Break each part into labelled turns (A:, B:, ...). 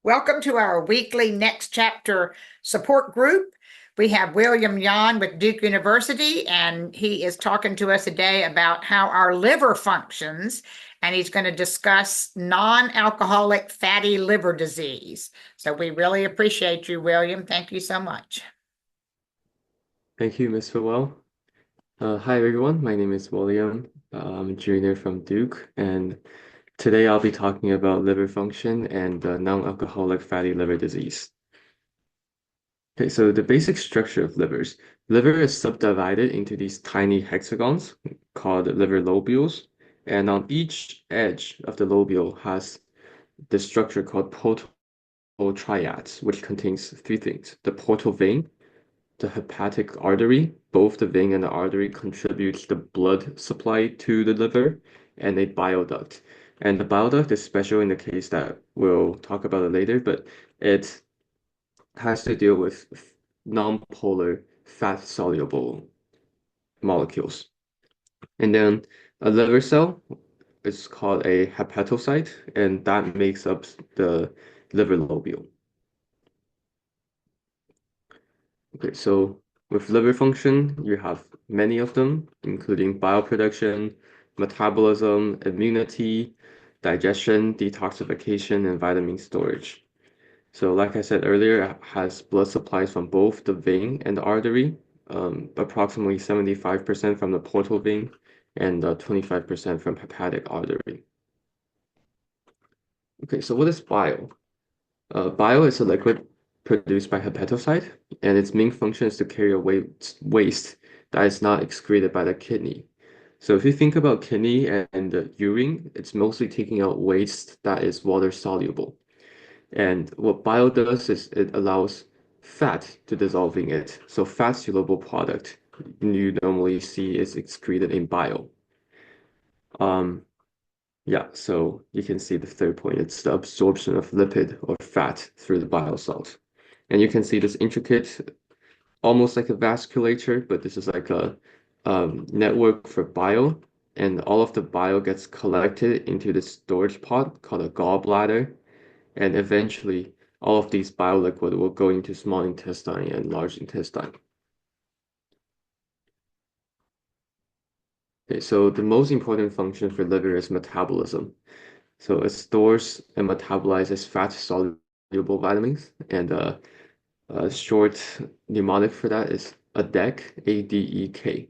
A: Welcome to our weekly Next Chapter support group. We have William Yon with Duke University, and he is talking to us today about how our liver functions, and he's going to discuss non-alcoholic fatty liver disease. So we really appreciate you, William. Thank you so much.
B: Thank you, Ms. Well. Hi, everyone. My name is William. I'm a junior from Duke, and today I'll be talking about liver function and non-alcoholic fatty liver disease. Okay, so the basic structure of livers. Liver is subdivided into these tiny hexagons called liver lobules, and on each edge of the lobule has the structure called portal triads, which contains three things: the portal vein, the hepatic artery. Both the vein and the artery contributes the blood supply to the liver, and a bile duct. And the bile duct is special in the case that we'll talk about it later, but it has to deal with non-polar fat-soluble molecules. And then a liver cell is called a hepatocyte, and that makes up the liver lobule. Okay, so with liver function, you have many of them, including bile production, metabolism, immunity, digestion, detoxification, and vitamin storage. So like I said earlier, it has blood supplies from both the vein and the artery, approximately 75% from the portal vein and 25% from hepatic artery. Okay, so what is bile? Bile is a liquid produced by hepatocyte, and its main function is to carry away waste that is not excreted by the kidney. So if you think about kidney and the urine, it's mostly taking out waste that is water soluble. And what bile does is it allows fat to dissolve in it. So fat soluble product you normally see is excreted in bile. Um, yeah, so you can see the third point. It's the absorption of lipid or fat through the bile salt. And you can see this intricate, almost like a vasculature, but this is like a network for bile. And all of the bile gets collected into this storage pot called a gallbladder. And eventually, all of these bile liquid will go into small intestine and large intestine. Okay, so the most important function for liver is metabolism. So it stores and metabolizes fat-soluble vitamins, and a short mnemonic for that is ADEK, A-D-E-K.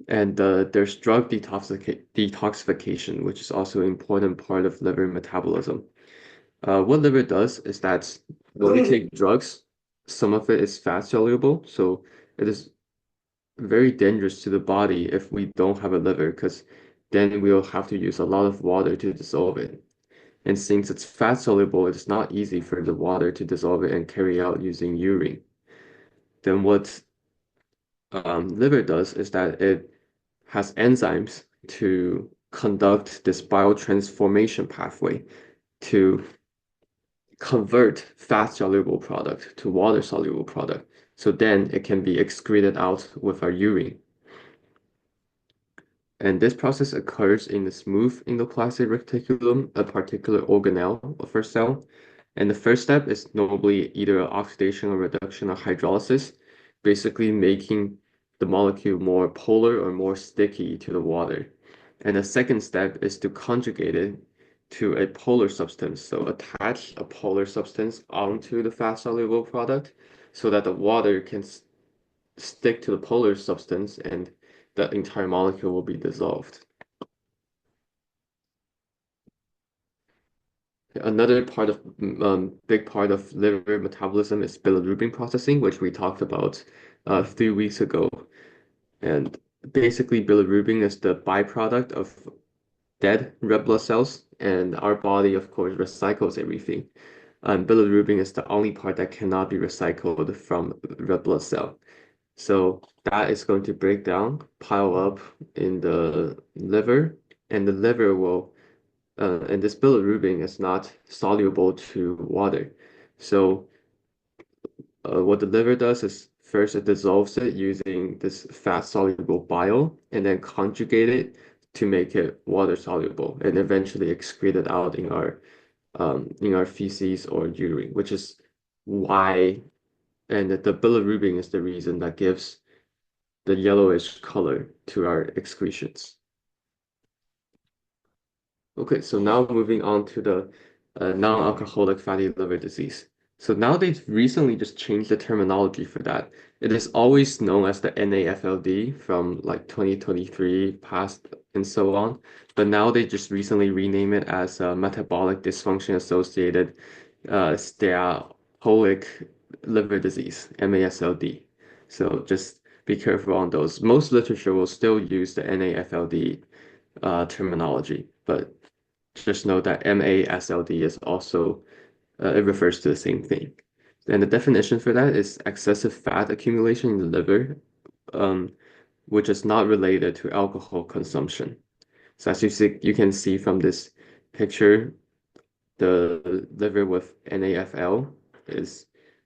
B: And there's drug detoxification, which is also an important part of liver metabolism. What liver does is that when we take drugs, some of it is fat soluble, so it is very dangerous to the body if we don't have a liver, because then we'll have to use a lot of water to dissolve it. And since it's fat soluble, it's not easy for the water to dissolve it and carry out using urine. Then what liver does is that it has enzymes to conduct this biotransformation pathway to convert fat soluble product to water soluble product. So then it can be excreted out with our urine. And this process occurs in the smooth endoplasmic reticulum, a particular organelle of our cell. And the first step is normally either oxidation or reduction or hydrolysis, basically making the molecule more polar or more sticky to the water. And the second step is to conjugate it to a polar substance. So attach a polar substance onto the fat soluble product so that the water can stick to the polar substance and the entire molecule will be dissolved. Another part of big part of liver metabolism is bilirubin processing, which we talked about 3 weeks ago. And basically, bilirubin is the byproduct of dead red blood cells, and our body, of course, recycles everything. Bilirubin is the only part that cannot be recycled from red blood cell. So that is going to break down, pile up in the liver, and the liver will, and this bilirubin is not soluble to water. So what the liver does is first it dissolves it using this fat soluble bile and then conjugate it to make it water soluble and eventually excrete it out in our in our feces or urine, which is why, and the bilirubin is the reason that gives the yellowish color to our excretions. Okay, so now moving on to the non-alcoholic fatty liver disease. So now they've recently just changed the terminology for that. It is always known as the NAFLD from like 2023 past and so on, but now they just recently rename it as metabolic dysfunction associated steatoholic liver disease, MASLD. So just be careful on those. Most literature will still use the NAFLD terminology, but just know that MASLD is also, it refers to the same thing. And the definition for that is excessive fat accumulation in the liver, um, which is not related to alcohol consumption. So as you can see from this picture, the liver with NAFL is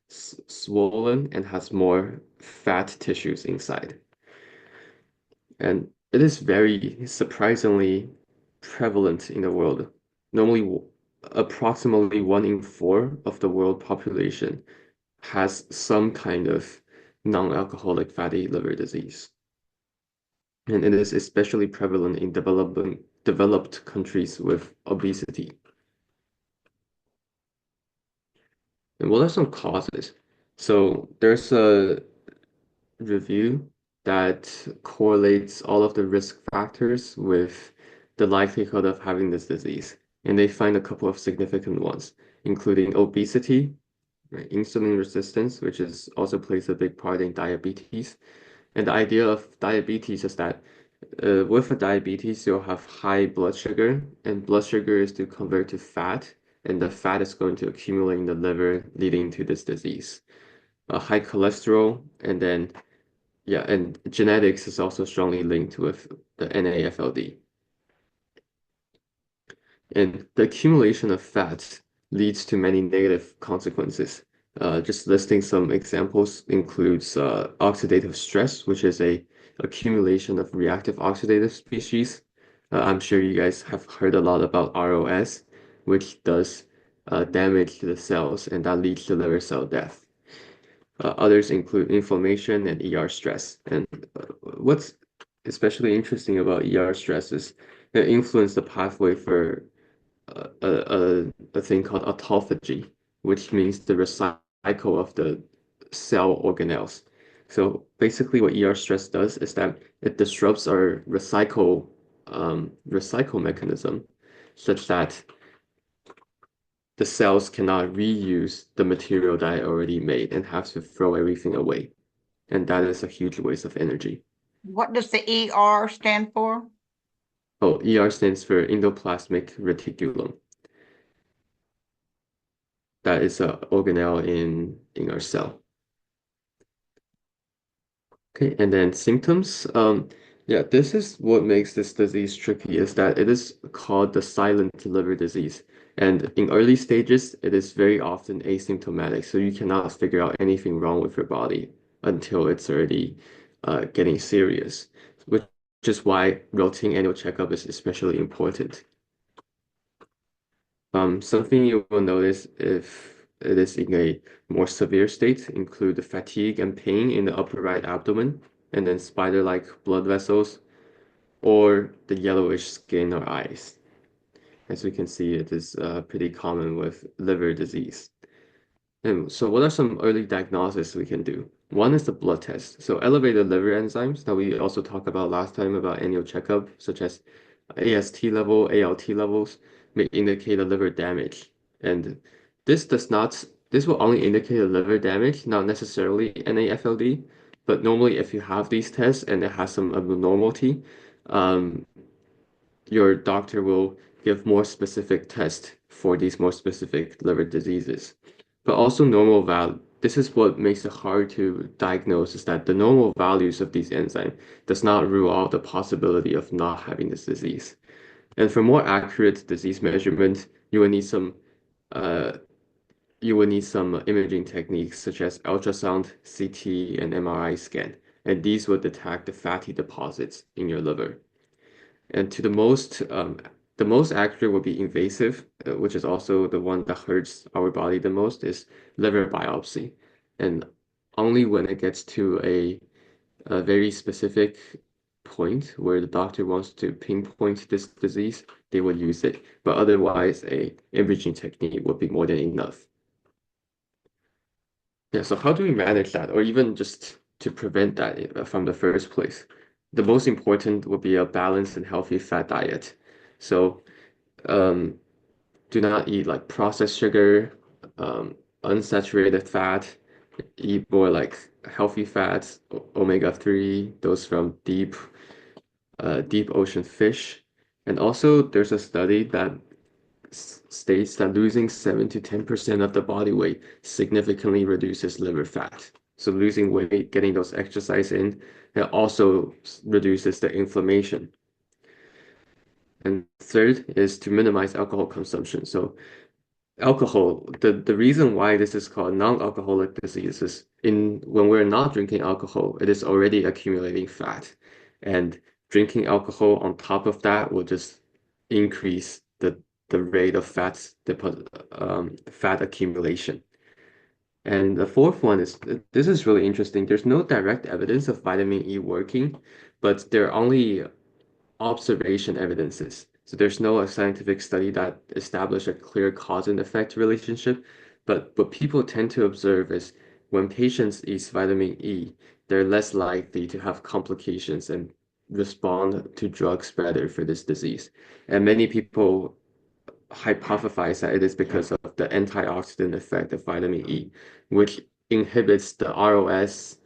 B: swollen and has more fat tissues inside. And it is very surprisingly prevalent in the world. Normally, approximately 1 in 4 of the world population has some kind of non-alcoholic fatty liver disease. And it is especially prevalent in developed countries with obesity. And what are some causes? So there's a review that correlates all of the risk factors with the likelihood of having this disease. And they find a couple of significant ones, including obesity, right, insulin resistance, which is also plays a big part in diabetes. And the idea of diabetes is that with a diabetes, you'll have high blood sugar, and blood sugar is to convert to fat, and the fat is going to accumulate in the liver, leading to this disease. High cholesterol, and then yeah, and genetics is also strongly linked with the NAFLD. And the accumulation of fat leads to many negative consequences. Just listing some examples includes oxidative stress, which is a accumulation of reactive oxidative species. I'm sure you guys have heard a lot about ROS, which does damage to the cells, and that leads to liver cell death. Others include inflammation and ER stress. And what's especially interesting about ER stress is it influences the pathway for a thing called autophagy, which means the recycle of the cell organelles. So basically, what ER stress does is that it disrupts our recycle mechanism, such that the cells cannot reuse the material that I already made and have to throw everything away. And that is a huge waste of energy.
A: What does the ER stand for?
B: Oh, ER stands for endoplasmic reticulum. That is an organelle in our cell. Okay, and then symptoms. Yeah, this is what makes this disease tricky is that it is called the silent liver disease. And in early stages, it is very often asymptomatic. So you cannot figure out anything wrong with your body until it's already getting serious, which is why routine annual checkup is especially important. Something you will notice if it is in a more severe state include the fatigue and pain in the upper right abdomen, and then spider-like blood vessels, or the yellowish skin or eyes. As we can see, it is pretty common with liver disease. And so what are some early diagnoses we can do? One is the blood test. So elevated liver enzymes that we also talked about last time about annual checkup, such as AST level, ALT levels, may indicate a liver damage. And this will only indicate a liver damage, not necessarily NAFLD. But normally if you have these tests and it has some abnormality, um, your doctor will give more specific tests for these more specific liver diseases. But also this is what makes it hard to diagnose is that the normal values of these enzymes does not rule out the possibility of not having this disease. And for more accurate disease measurement, uh, you will need some imaging techniques such as ultrasound, CT, and MRI scan. And these will detect the fatty deposits in your liver. And to the most the most accurate would be invasive, which is also the one that hurts our body the most, is liver biopsy. And only when it gets to a very specific point where the doctor wants to pinpoint this disease, they would use it. But otherwise, a imaging technique would be more than enough. Yeah, so how do we manage that, or even just to prevent that from the first place? The most important would be a balanced and healthy fat diet. So, um, do not eat like processed sugar, unsaturated fat. Eat more like healthy fats, omega-3, those from deep ocean fish. And also, there's a study that states that losing 7 to 10% of the body weight significantly reduces liver fat. So losing weight, getting those exercise in, it also reduces the inflammation. And third is to minimize alcohol consumption. So alcohol, the reason why this is called non-alcoholic disease is in when we're not drinking alcohol, it is already accumulating fat. And drinking alcohol on top of that will just increase the rate of fat accumulation. And the fourth one is this is really interesting. There's no direct evidence of vitamin E working, but there are only observation evidences. So there's no scientific study that established a clear cause and effect relationship. But what people tend to observe is when patients eat vitamin E, they're less likely to have complications and respond to drugs better for this disease. And many people hypothesize that it is because of the antioxidant effect of vitamin E, which inhibits the ROS,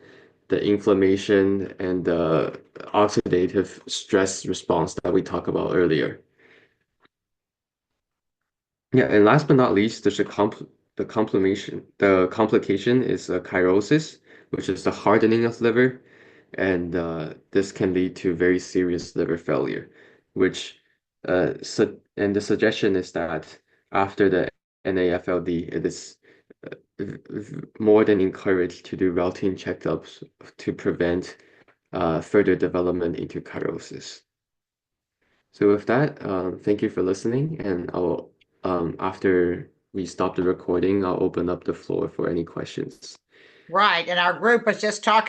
B: the inflammation, and the oxidative stress response that we talked about earlier. Yeah, and last but not least, there's the complication is cirrhosis, which is the hardening of liver, and this can lead to very serious liver failure, which and the suggestion is that after the NAFLD, it is more than encouraged to do routine checkups to prevent further development into cirrhosis. So with that, thank you for listening, and I'll after we stop the recording, I'll open up the floor for any questions.
A: Right. And our group was just talking